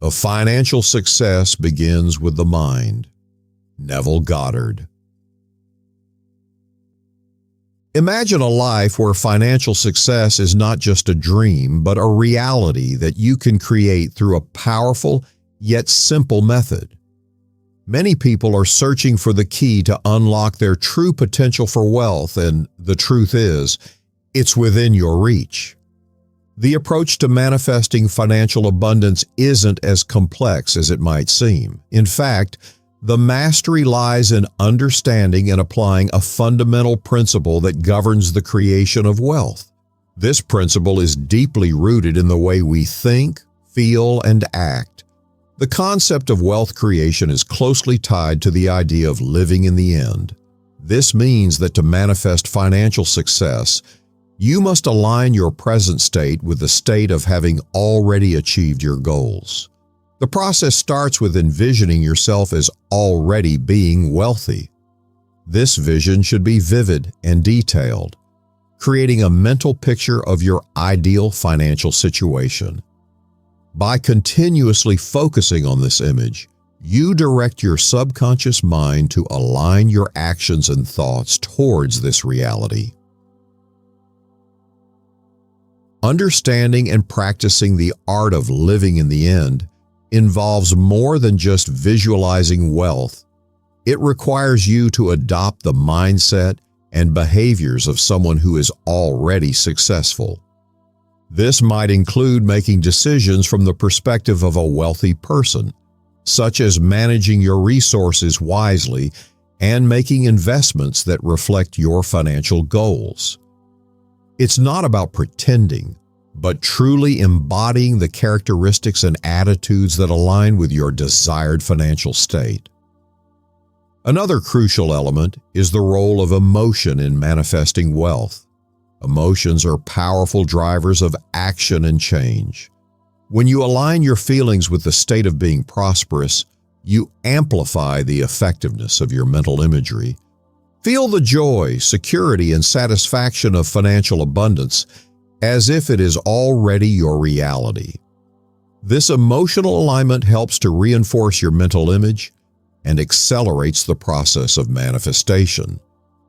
of financial success begins with the mind. Neville Goddard. Imagine a life where financial success is not just a dream, but a reality that you can create through a powerful yet simple method. Many people are searching for the key to unlock their true potential for wealth, and the truth is, it's within your reach. The approach to manifesting financial abundance isn't as complex as it might seem. In fact, the mastery lies in understanding and applying a fundamental principle that governs the creation of wealth. This principle is deeply rooted in the way we think, feel, and act. The concept of wealth creation is closely tied to the idea of living in the end. This means that to manifest financial success, you must align your present state with the state of having already achieved your goals. The process starts with envisioning yourself as already being wealthy. This vision should be vivid and detailed, creating a mental picture of your ideal financial situation. By continuously focusing on this image, you direct your subconscious mind to align your actions and thoughts towards this reality. Understanding and practicing the art of living in the end involves more than just visualizing wealth. It requires you to adopt the mindset and behaviors of someone who is already successful. This might include making decisions from the perspective of a wealthy person, such as managing your resources wisely and making investments that reflect your financial goals. It's not about pretending, but truly embodying the characteristics and attitudes that align with your desired financial state. Another crucial element is the role of emotion in manifesting wealth. Emotions are powerful drivers of action and change. When you align your feelings with the state of being prosperous, you amplify the effectiveness of your mental imagery. Feel the joy, security, and satisfaction of financial abundance as if it is already your reality. This emotional alignment helps to reinforce your mental image and accelerates the process of manifestation.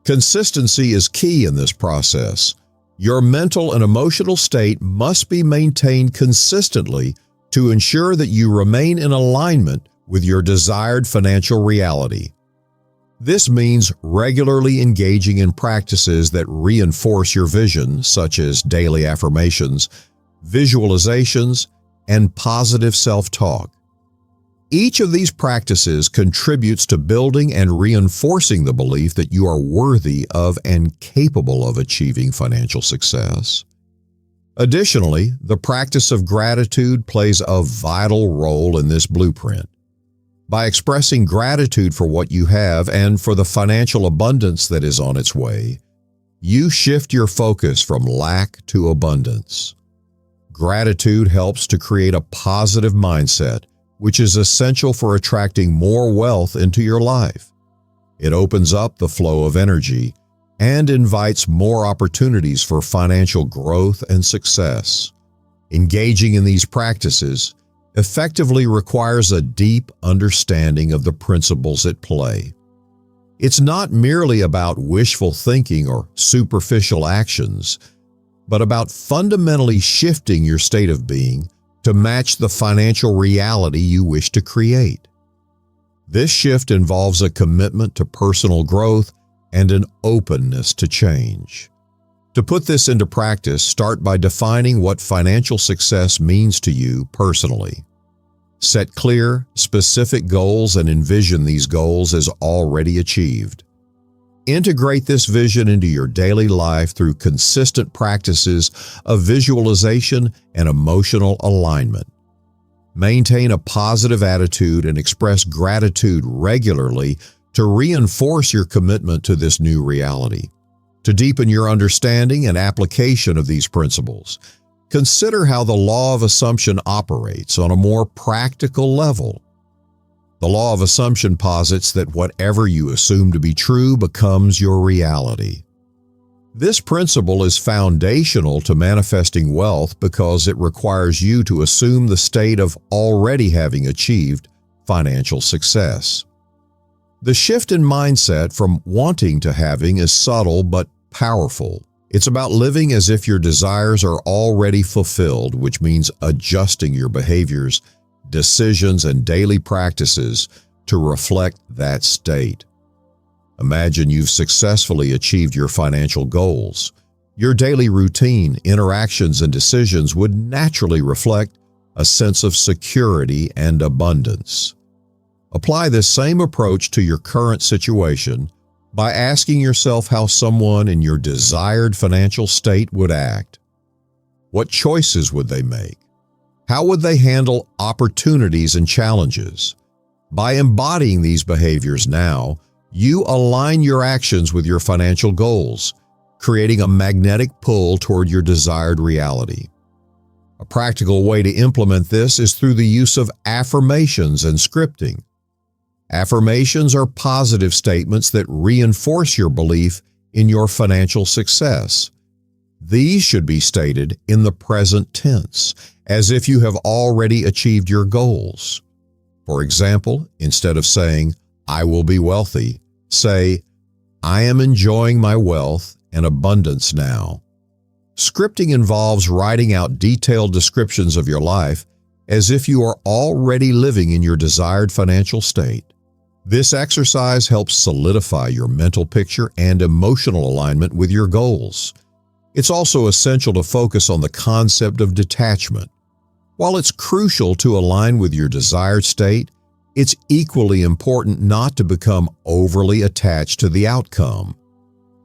Consistency is key in this process. Your mental and emotional state must be maintained consistently to ensure that you remain in alignment with your desired financial reality. This means regularly engaging in practices that reinforce your vision, such as daily affirmations, visualizations, and positive self-talk. Each of these practices contributes to building and reinforcing the belief that you are worthy of and capable of achieving financial success. Additionally, the practice of gratitude plays a vital role in this blueprint. By expressing gratitude for what you have and for the financial abundance that is on its way, you shift your focus from lack to abundance. Gratitude helps to create a positive mindset, which is essential for attracting more wealth into your life. It opens up the flow of energy and invites more opportunities for financial growth and success. Engaging in these practices effectively requires a deep understanding of the principles at play. It's not merely about wishful thinking or superficial actions, but about fundamentally shifting your state of being to match the financial reality you wish to create. This shift involves a commitment to personal growth and an openness to change. To put this into practice, start by defining what financial success means to you personally. Set clear, specific goals and envision these goals as already achieved. Integrate this vision into your daily life through consistent practices of visualization and emotional alignment. Maintain a positive attitude and express gratitude regularly to reinforce your commitment to this new reality. To deepen your understanding and application of these principles, consider how the law of assumption operates on a more practical level. The law of assumption posits that whatever you assume to be true becomes your reality. This principle is foundational to manifesting wealth because it requires you to assume the state of already having achieved financial success. The shift in mindset from wanting to having is subtle but powerful. It's about living as if your desires are already fulfilled, which means adjusting your behaviors, decisions, and daily practices to reflect that state. Imagine you've successfully achieved your financial goals. Your daily routine, interactions, and decisions would naturally reflect a sense of security and abundance. Apply this same approach to your current situation by asking yourself how someone in your desired financial state would act. What choices would they make? How would they handle opportunities and challenges? By embodying these behaviors now, you align your actions with your financial goals, creating a magnetic pull toward your desired reality. A practical way to implement this is through the use of affirmations and scripting. Affirmations are positive statements that reinforce your belief in your financial success. These should be stated in the present tense, as if you have already achieved your goals. For example, instead of saying, "I will be wealthy," say, "I am enjoying my wealth and abundance now." Scripting involves writing out detailed descriptions of your life as if you are already living in your desired financial state. This exercise helps solidify your mental picture and emotional alignment with your goals. It's also essential to focus on the concept of detachment. While it's crucial to align with your desired state, it's equally important not to become overly attached to the outcome.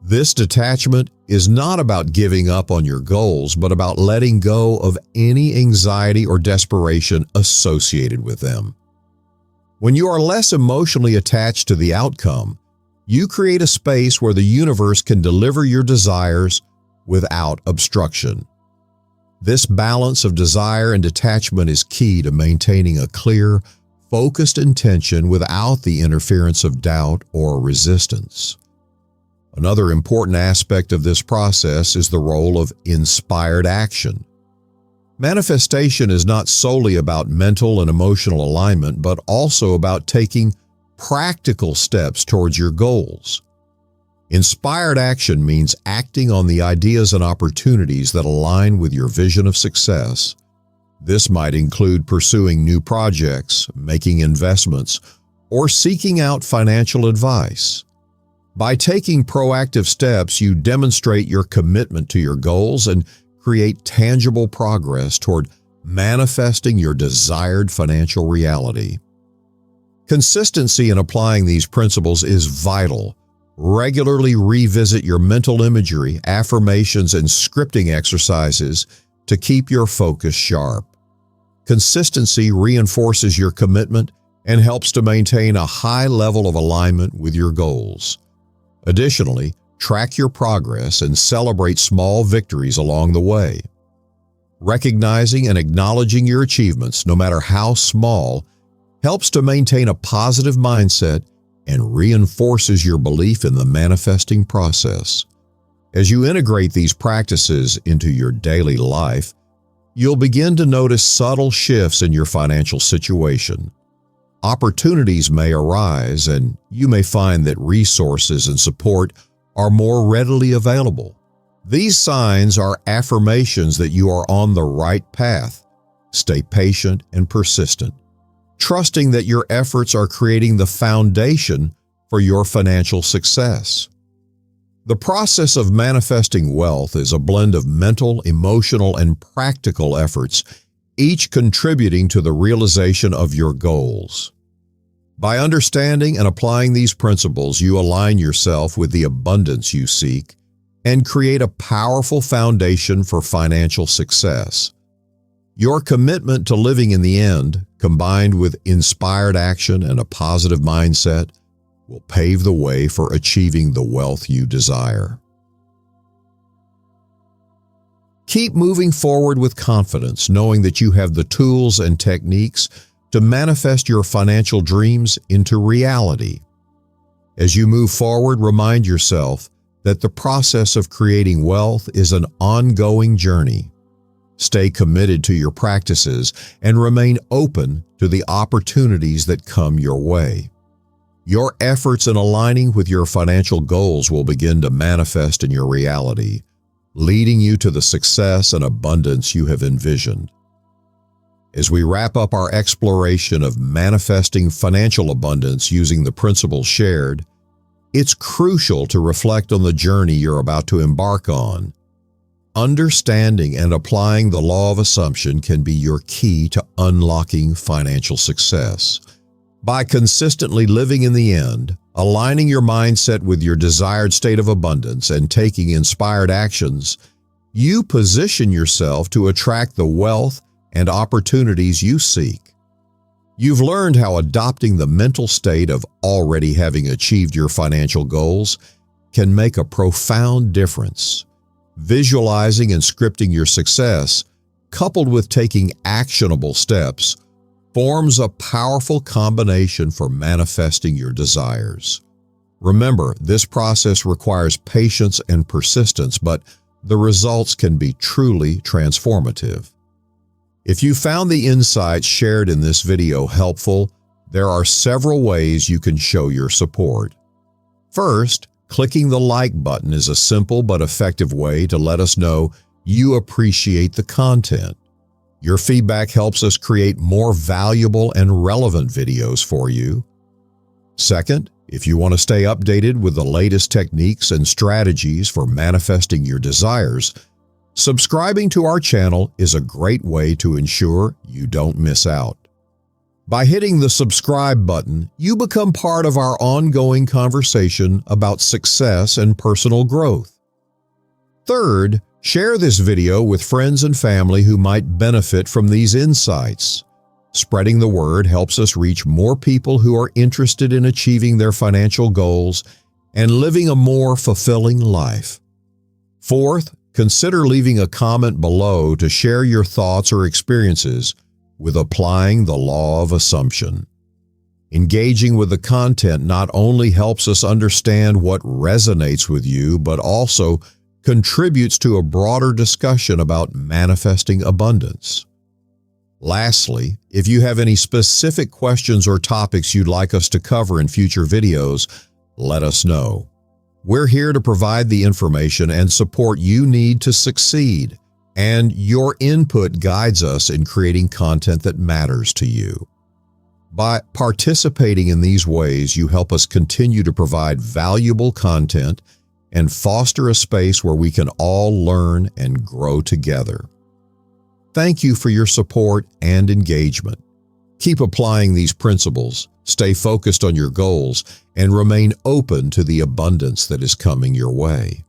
This detachment is not about giving up on your goals, but about letting go of any anxiety or desperation associated with them. When you are less emotionally attached to the outcome, you create a space where the universe can deliver your desires without obstruction. This balance of desire and detachment is key to maintaining a clear, focused intention without the interference of doubt or resistance. Another important aspect of this process is the role of inspired action. Manifestation is not solely about mental and emotional alignment, but also about taking practical steps towards your goals. Inspired action means acting on the ideas and opportunities that align with your vision of success. This might include pursuing new projects, making investments, or seeking out financial advice. By taking proactive steps, you demonstrate your commitment to your goals and create tangible progress toward manifesting your desired financial reality. Consistency in applying these principles is vital. Regularly revisit your mental imagery, affirmations, and scripting exercises to keep your focus sharp. Consistency reinforces your commitment and helps to maintain a high level of alignment with your goals. Additionally, track your progress and celebrate small victories along the way. Recognizing and acknowledging your achievements, no matter how small, helps to maintain a positive mindset and reinforces your belief in the manifesting process. As you integrate these practices into your daily life, you'll begin to notice subtle shifts in your financial situation. Opportunities may arise, and you may find that resources and support are more readily available. These signs are affirmations that you are on the right path. Stay patient and persistent, trusting that your efforts are creating the foundation for your financial success. The process of manifesting wealth is a blend of mental, emotional, and practical efforts, each contributing to the realization of your goals. By understanding and applying these principles, you align yourself with the abundance you seek and create a powerful foundation for financial success. Your commitment to living in the end, combined with inspired action and a positive mindset, will pave the way for achieving the wealth you desire. Keep moving forward with confidence, knowing that you have the tools and techniques to manifest your financial dreams into reality. As you move forward, remind yourself that the process of creating wealth is an ongoing journey. Stay committed to your practices and remain open to the opportunities that come your way. Your efforts in aligning with your financial goals will begin to manifest in your reality, leading you to the success and abundance you have envisioned. As we wrap up our exploration of manifesting financial abundance using the principles shared, it's crucial to reflect on the journey you're about to embark on. Understanding and applying the law of assumption can be your key to unlocking financial success. By consistently living in the end, aligning your mindset with your desired state of abundance, and taking inspired actions, you position yourself to attract the wealth and opportunities you seek. You've learned how adopting the mental state of already having achieved your financial goals can make a profound difference. Visualizing and scripting your success, coupled with taking actionable steps, forms a powerful combination for manifesting your desires. Remember, this process requires patience and persistence, but the results can be truly transformative. If you found the insights shared in this video helpful, there are several ways you can show your support. First, clicking the like button is a simple but effective way to let us know you appreciate the content. Your feedback helps us create more valuable and relevant videos for you. Second, if you want to stay updated with the latest techniques and strategies for manifesting your desires, subscribing to our channel is a great way to ensure you don't miss out. By hitting the subscribe button, you become part of our ongoing conversation about success and personal growth. Third, share this video with friends and family who might benefit from these insights. Spreading the word helps us reach more people who are interested in achieving their financial goals and living a more fulfilling life. Fourth, consider leaving a comment below to share your thoughts or experiences with applying the law of assumption. Engaging with the content not only helps us understand what resonates with you, but also contributes to a broader discussion about manifesting abundance. Lastly, if you have any specific questions or topics you'd like us to cover in future videos, let us know. We're here to provide the information and support you need to succeed, and your input guides us in creating content that matters to you. By participating in these ways, you help us continue to provide valuable content and foster a space where we can all learn and grow together. Thank you for your support and engagement. Keep applying these principles, stay focused on your goals, and remain open to the abundance that is coming your way.